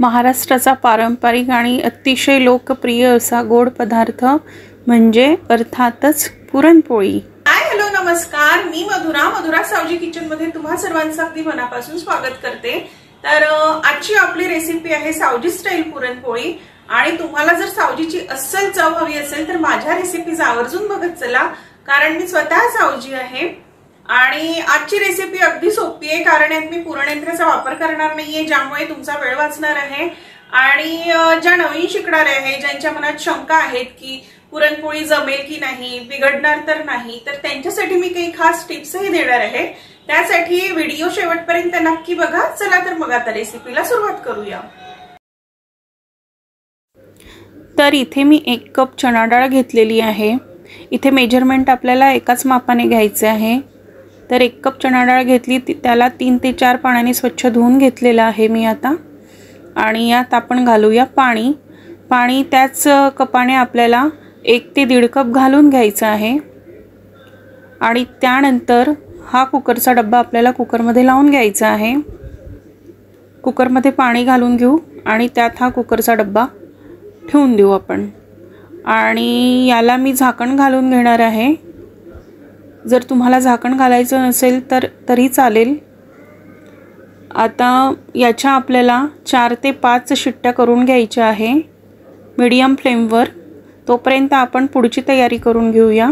महाराष्ट्राचा पारंपरिक आणि अतिशय लोकप्रिय असा गोड पदार्थ म्हणजे अर्थातच पुरणपोळी। हाय हॅलो नमस्कार, मी मधुरा सावजी किचन मध्ये तुम्हा सर्वांचं अगदी मनापासून स्वागत करते। तर आजची आपली रेसिपी आहे सावजी स्टाईल पुरणपोळी। आणि तुम्हाला जर सावजीची अस्सल चव हवी असेल तर माझ्या रेसिपीज आवर्जून बघत चला, कारण मी स्वतः सावजी आहे। आणि आजची रेसिपी अगदी सोपी आहे, कारण यात मी पुरणयंत्राचा वापर करणार नाहीये, ज्यामुळे तुमचा वेळ वाचणार आहे। आणि ज्या नवीन शिकणारे आहेत, ज्यांच्या मनात शंका आहेत की पुरणपोळी जमेल की नाही, बिघडणार तर नाही, तर त्यांच्यासाठी मी काही खास टिप्सही देणार आहे। त्यासाठी व्हिडिओ शेवटपर्यंत नक्की बघा। चला तर मग आता रेसिपीला सुरुवात करूया। तर इथे मी 1 कप चणा डाळ घेतलेली आहे। इथे मेजरमेंट आपल्याला एकाच मापाने घ्यायचे आहे। तर 1 कप चणा डाळ घेतली, त्याला 3 ते 4 पाण्याने स्वच्छ धुवून घेतलेला आहे मी आता। आणि यात आपण घालूया पाणी। पाणी त्याच कपाने आपल्याला 1 ते 1.5 कप घालून घ्यायचं आहे। आणि त्यानंतर हा कुकरचा डब्बा आपल्याला कुकरमध्ये लावून घ्यायचा आहे। कुकरमध्ये पाणी घालून घेऊ आणि त्यात हा कुकरचा डब्बा ठेवून देऊ आपण। आणि याला मी झाकण घालून घेणार आहे। जर तुम्हाला झाकण घालायचं नसेल तर तरी चालेल। आता याच्या आपल्याला 4 ते 5 शिट्ट्या करून घ्यायच्या आहे मीडियम फ्लेमवर। तोपर्यंत आपण पुढची तयारी करून घेऊया।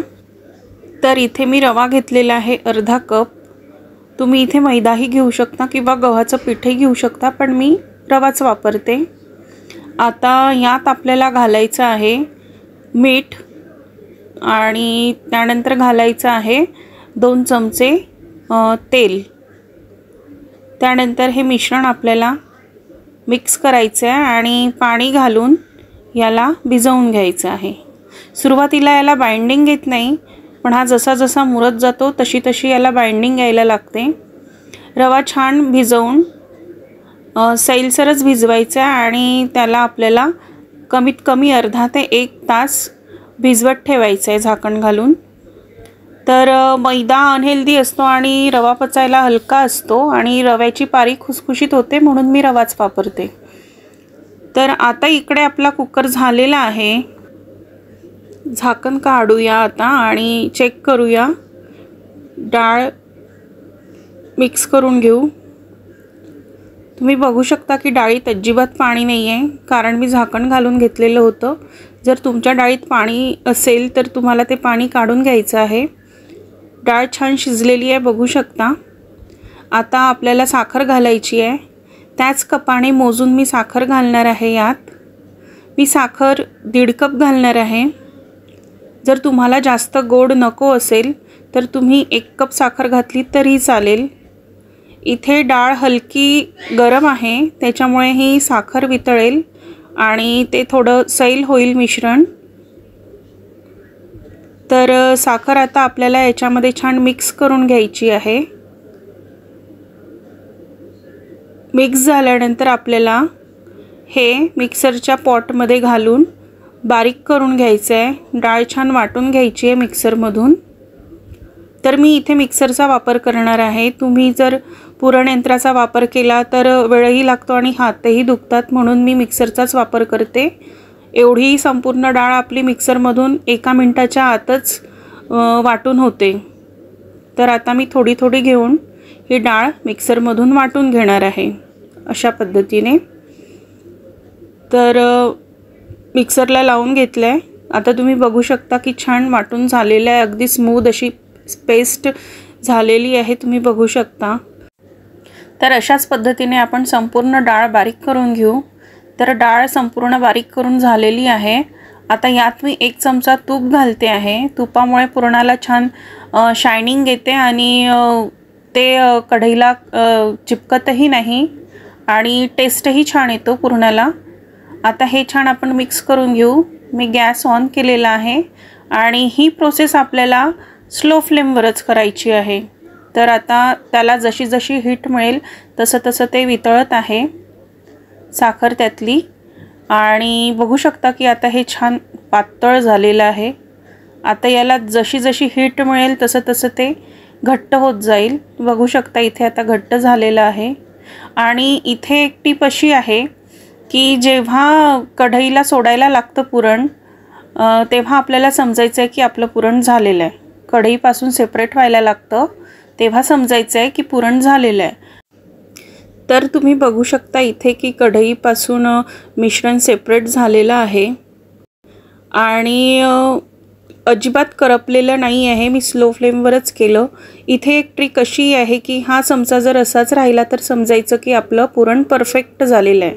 तर इथे मी रवा घेतलेला आहे अर्धा कप। तुम्ही इथे मैदाही घेऊ शकता किंवा गव्हाचं पीठही घेऊ शकता, पण मी रवाच वापरते। आता यात आपल्याला घालायचं आहे मीठ आणि त्यानंतर घालायचं आहे 2 चमचे तेल। त्यानंतर हे मिश्रण आपल्याला मिक्स करायचं आहे आणि पाणी घालून याला भिजवून घ्यायचं आहे। सुरुवातीला याला बाइंडिंग येत नाही, पण हा जसा जसा मुरत जातो तशी तशी याला बाइंडिंग यायला लागते। रवा छान भिजवून सैलसरच भिजवायचा आहे आणि त्याला आपल्याला कमीत कमी अर्धा ते 1 तास भिजवत ठेवायचं आहे झाकण घालून। तर मैदा अनहेल्दी असतो आणि रवा पचायला हलका असतो आणि रव्याची पारी खुसखुशीत होते, म्हणून मी रवाच वापरते। तर आता इकडे आपला कुकर झालेला आहे। झाकण काढूया आता आणि चेक करूया। डाळ मिक्स करून घेऊ। तुम्ही बघू शकता की डाळीत अजिबात पाणी नाही आहे, कारण मी झाकण घालून घेतलेलं होतं। जर तुमच्या डाळीत पाणी असेल तर तुम्हाला ते पाणी काढून घ्यायचं आहे। डाळ छान शिजलेली आहे, बघू शकता। आता आपल्याला साखर घालायची आहे। त्याच कपाने मोजून मी साखर घालणार आहे यात। मी साखर 1.5 कप घालणार आहे। जर तुम्हाला जास्त गोड नको असेल तर तुम्ही 1 कप साखर घातली तरी चालेल। इथे डाळ हलकी गरम आहे, त्याच्यामुळे ही साखर वितळेल आणि ते थोडं सैल होईल मिश्रण। तर साखर आता आपल्याला याच्यामध्ये छान मिक्स करून घ्यायची आहे। मिक्स झाल्यानंतर आपल्याला हे मिक्सरच्या पॉटमध्ये घालून बारीक करून घ्यायचं आहे। डाळ छान वाटून घ्यायची आहे मिक्सरमधून। तर मी इथे मिक्सरचा वापर करणार आहे। तुम्ही जर पुरणयंत्राचा वापर केला तर वेळही लागतो आणि हातही दुखतात, म्हणून मी मिक्सरचाच वापर करते। एवढी संपूर्ण डाळ आपली मिक्सरमधून 1 मिनिटाच्या आतच वाटून होते। तर आता मी थोडी थोडी घेऊन ही डाळ मिक्सरमधून वाटून घेणार आहे अशा पद्धतीने। तर मिक्सरला लावून घेतलं आहे। आता तुम्ही बघू शकता की छान वाटून झालेलं आहे, अगदी स्मूथ अशी पेस्ट झालेली आहे, तुम्ही बघू शकता। तर अशाच पद्धतीने आपण संपूर्ण डाळ बारीक करून घेऊ। तर डाळ संपूर्ण बारीक करून झालेली आहे। आता यात मी 1 चमचा तूप घालते आहे। तुपामुळे पुरणाला छान शायनिंग येते आणि ते कढईला चिपकतही नाही आणि टेस्टही छान येतो पुरणाला। आता हे छान आपण मिक्स करून घेऊ। मी गॅस ऑन केलेला आहे आणि ही प्रोसेस आपल्याला स्लो फ्लेमवरच करायची आहे। तर आता त्याला जशी जशी हीट मिळेल तसं तसं ते वितळत आहे साखर त्यातली। आणि बघू शकता की आता हे छान पातळ झालेलं आहे। आता याला जशी जशी हीट मिळेल तसं तसं ते घट्ट होत जाईल। बघू शकता इथे आता घट्ट झालेलं आहे। आणि इथे एक टिप अशी आहे की जेव्हा कढईला सोडायला लागतं पुरण तेव्हा आपल्याला समजायचं आहे की आपलं पुरण झालेलं आहे. कढईपासून सेपरेट व्हायला लागतं तेव्हा समजायचं आहे की पुरण झालेलं आहे. तर तुम्ही बघू शकता इथे की कढईपासून मिश्रण सेपरेट झालेलं आहे आणि अजिबात करपलेलं नाही आहे. मी स्लो फ्लेमवरच केलं. इथे एक ट्रिक अशी आहे की हा चमचा जर असाच राहिला तर समजायचं की आपलं पुरण परफेक्ट झालेलं आहे.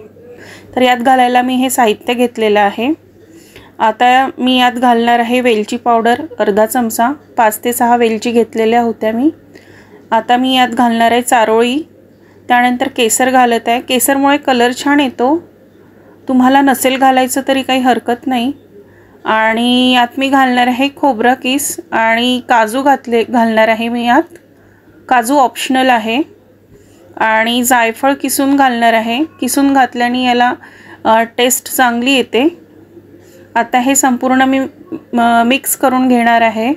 तर यात घालायला मी हे साहित्य घेतलेलं आहे. आता मी यात घालणार आहे वेलची पावडर अर्धा चमचा. 5 ते 6 वेलची घेतलेल्या होत्या मी. आता मी यात घालणार आहे चारोळी. त्यानंतर केसर घालत आहे. केसरमुळे कलर छान येतो. तुम्हाला नसेल घालायचं तरी काही हरकत नाही. आणि यात मी घालणार आहे खोबरं किस आणि काजू घालणार आहे मी यात. काजू ऑप्शनल आहे. आणि जायफळ किसून घालणार आहे. किसून घातल्याने याला टेस्ट चांगली येते. आता हे संपूर्ण मी मिक्स करून घेणार आहे.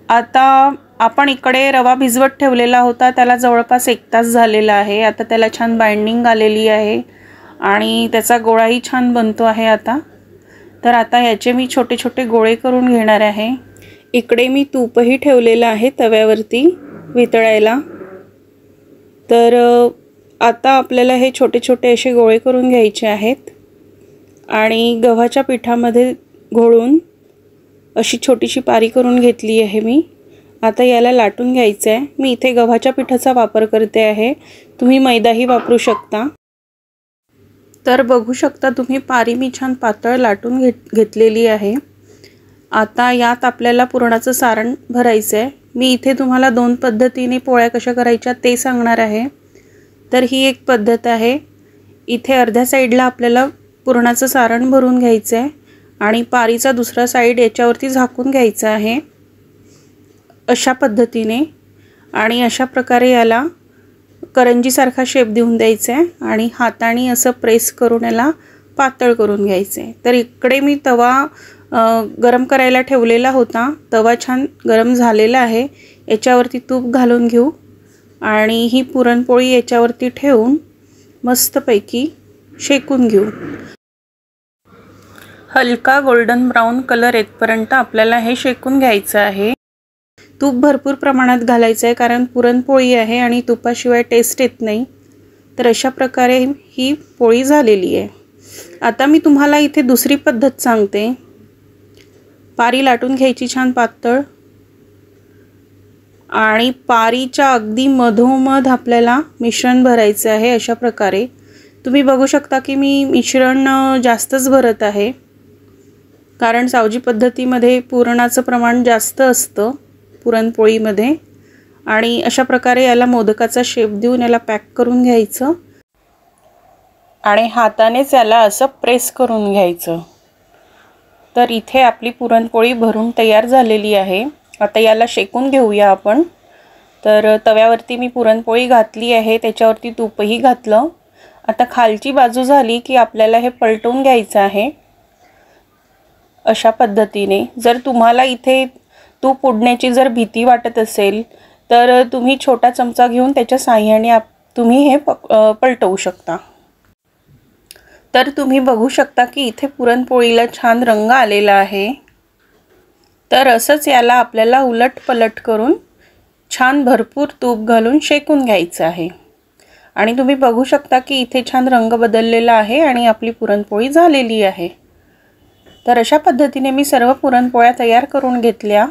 आता आपण इकडे रवा भिजवत ठेवलेला होता, त्याला जवळपास 1 तास झालेला आहे. आता त्याला छान बाइंडिंग आलेली आहे आणि त्याचा गोळाही छान बनतो आहे आता. तर आता याचे मी छोटे छोटे गोळे करून घेणार आहे. इकडे मी तूपही ठेवलेलं आहे तव्यावरती वितळायला. तर आता आपल्याला हे छोटे छोटे असे गोळे करून घ्यायचे आहेत आणि गव्हाच्या पिठामध्ये घोळून अशी छोटीशी पारी करून घेतली आहे मी. आता याला लाटून घ्यायचं आहे. मी इथे गव्हाच्या पिठाचा वापर करते आहे. तुम्ही मैदाही वापरू शकता. तर बघू शकता तुम्ही पारी मी छान पातळ लाटून घेतलेली आहे. आता यात आपल्याला पुरणाचं सारण भरायचं आहे. मी इथे तुम्हाला 2 पद्धतीने पोळ्या कशा करायच्या ते सांगणार आहे. तर ही एक पद्धत आहे. इथे अर्ध्या साईडला आपल्याला पुरणाचं सारण भरून घ्यायचं आहे आणि पारीचा दुसरा साईड याच्यावरती झाकून घ्यायचा आहे अशा पद्धतीने. आणि अशा प्रकारे याला करंजीसारखा शेप देऊन द्यायचा आहे आणि हाताने असं प्रेस करून याला पातळ करून घ्यायचं आहे. तर इकडे मी तवा गरम करायला ठेवलेला होता. तवा छान गरम झालेला आहे. याच्यावरती तूप घालून घेऊ आणि ही पुरणपोळी याच्यावरती ठेवून मस्तपैकी शेकून घेऊ. हलका गोल्डन ब्राऊन कलर येतपर्यंत आपल्याला हे शेकून घ्यायचं आहे. तूप भरपूर प्रमाणात घालायचं आहे कारण पुरणपोळी आहे आणि तुपाशिवाय टेस्ट येत नाही. तर अशा प्रकारे ही पोळी झालेली आहे. आता मी तुम्हाला इथे दुसरी पद्धत सांगते. पारी लाटून घ्यायची छान पातळ आणि पारीच्या अगदी मधोमध आपल्याला मिश्रण भरायचं आहे. अशा प्रकारे तुम्ही बघू शकता की मी मिश्रण जास्तच भरत आहे कारण सावजी पद्धतीमध्ये पुरणाचं प्रमाण जास्त असतं पुरणपोळीमध्ये. आणि अशा प्रकारे याला मोदकाचा शेप देऊन याला पॅक करून घ्यायचं आणि हातानेच याला असं प्रेस करून घ्यायचं. तर इथे आपली पुरणपोळी भरून तयार झालेली आहे. आता याला शेकून घेऊया आपण. तर तव्यावरती मी पुरणपोळी घातली आहे. त्याच्यावरती तूपही घातलं. आता खालची बाजू झाली की आपल्याला हे पलटवून घ्यायचं आहे अशा पद्धतीने. जर तुम्हाला इथे तूप उडण्याची जर भीती वाटत असेल तर तुम्ही छोटा चमचा घेऊन त्याच्या साहाय्याने तुम्ही हे पलटवू शकता. तर तुम्ही बघू शकता की इथे पुरणपोळीला छान रंग आलेला आहे. तर असंच याला आपल्याला उलट पलट करून छान भरपूर तूप घालून शेकून घ्यायचं आहे. आणि तुम्ही बघू शकता की इथे छान रंग बदललेला आहे आणि आपली पुरणपोळी झालेली आहे. तर अशा पद्धतीने मी सर्व पुरणपोळ्या तयार करून घेतल्या.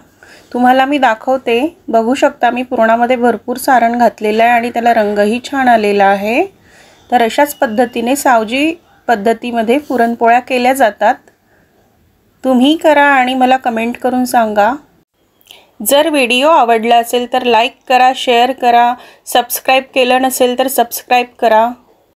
तुम्हाला मी दाखवते. बघू शकता मी पुरणामध्ये भरपूर सारण घातलेलं आहे आणि त्याला रंगही छान आलेला आहे. तर अशाच पद्धतीने सावजी पद्धतीमध्ये पुरणपोळ्या केल्या जातात. तुम्ही करा आणि मला कमेंट करून सांगा. जर व्हिडिओ आवडला असेल तर लाईक करा, शेअर करा, सबस्क्राईब केलं नसेल तर सबस्क्राईब करा.